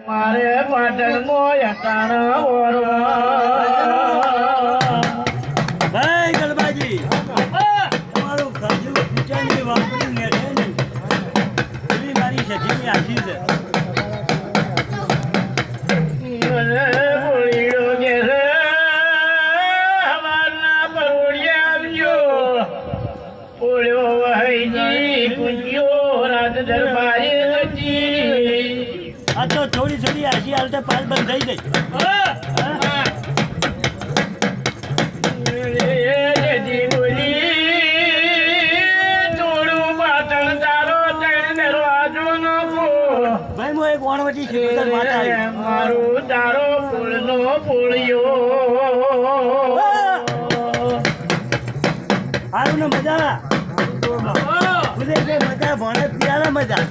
મારે પાટણ મોયતાણ ભાઈ ગલબાજી તમારું ખાજુ ખીચાની વાપરી ને છે ને એવી મારી સજીની આખી છે. પોળીડો કે છે હવારના પરોળિયા આવજો પોળ્યો વહઈજી પૂજ્યો રાત દરબારે નથી. આ તો થોડી થોડી આખી હાલતે પાલ બંધ થઈ ગઈ. જેજી બોલી થોડું પાટણ તારો ત્રણ દરવાજો નો ભાઈ હું એક વણવટી ખેતર માતા આવી. મારું તારો ફૂલનો પોળિયો હારું ને મજા ખુદે કે મજા ભણે ત્યારે મજા.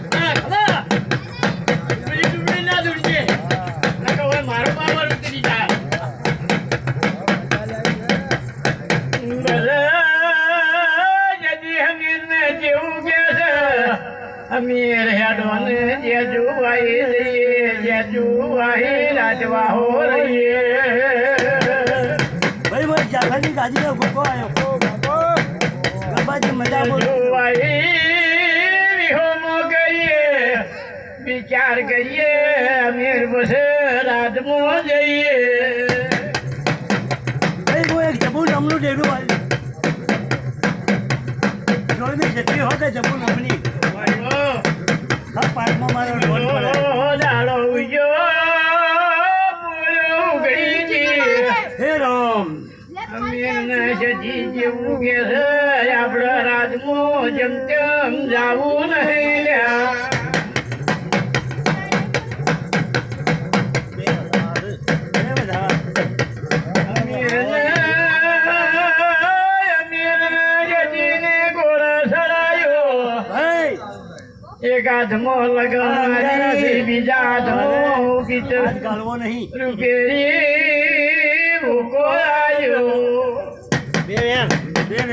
અમીર હેડોને જેજુભાઈ રહીએ જેજુભાઈ રાજવાહો રહીએ. ભાઈ મને જાફરની ગાજીનો ગોગો આવ્યો. ગરબાજી મજા બોલો. જેજુભાઈ વિહોમો કરીએ વિચાર કરીએ અમીર બસે રાજમો જઈએ. ભાઈ હું એક જબુ નામનું ડેરું આવ્યું. જોડની જતી હો કે જબુ નામની હા પાકમાં મારો ઢોલ પડે. દાડો ઉગ્યો પૂરો ઉગડી હે રામ અમીરને સજી જેવું કે છે આપણે રાજમો જેમ તેમ જાવું નહીં લ્યા. એક હાથમાં લગાવી બીજા હાથમાં કીચડ ગાળવો નહીં. રૂપેરી ભૂકો આવ્યો. બે વેણ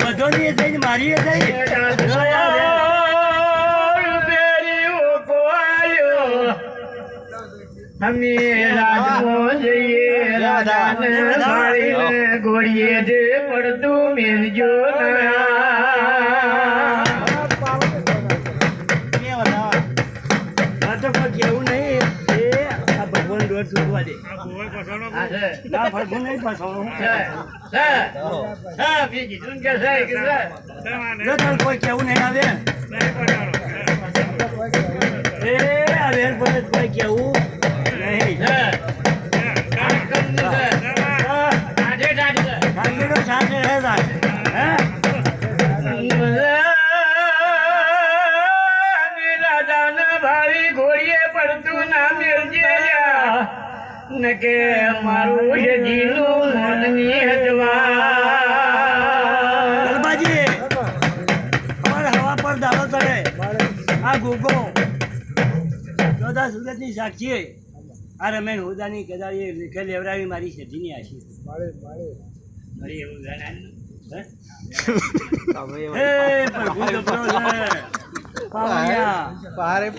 બધોની એ જઈને મારી એ જઈ. એક હાથમાં રૂપેરી ભૂકો આવ્યો. અમે રાજમો જઈએ રાધાને ભાળીને ઘોડીએ જે પડતું મેલજો ના. આ તો કોઈ કેવું નહીં. એ આ ભગવાન દોઢ છૂટવા દે. ના ભગવાન નહીં ફસાણું. જો તને કોઈ કેવું નહીં આવે. એ આવે પણ કોઈ કેવું નહીં. ખાંડીનો સાથ રહે સાથ. હે રાજાના ભાળી ઘોડીએ પડતું ના મેળજે નકે મારું સજીનું મોનની હજવા. ગરબાજી અમારે હવા પર દાડો ચડે. આ ગોગો ચોથા સુરતની સાક્ષી આ રમેન હોદાની કદાળી લીખે લેવડાવી મારી સજીની આશી. મારી એવું જાણ્યું. હે પ્રભુ જબરો છે પાવડિયા. મારી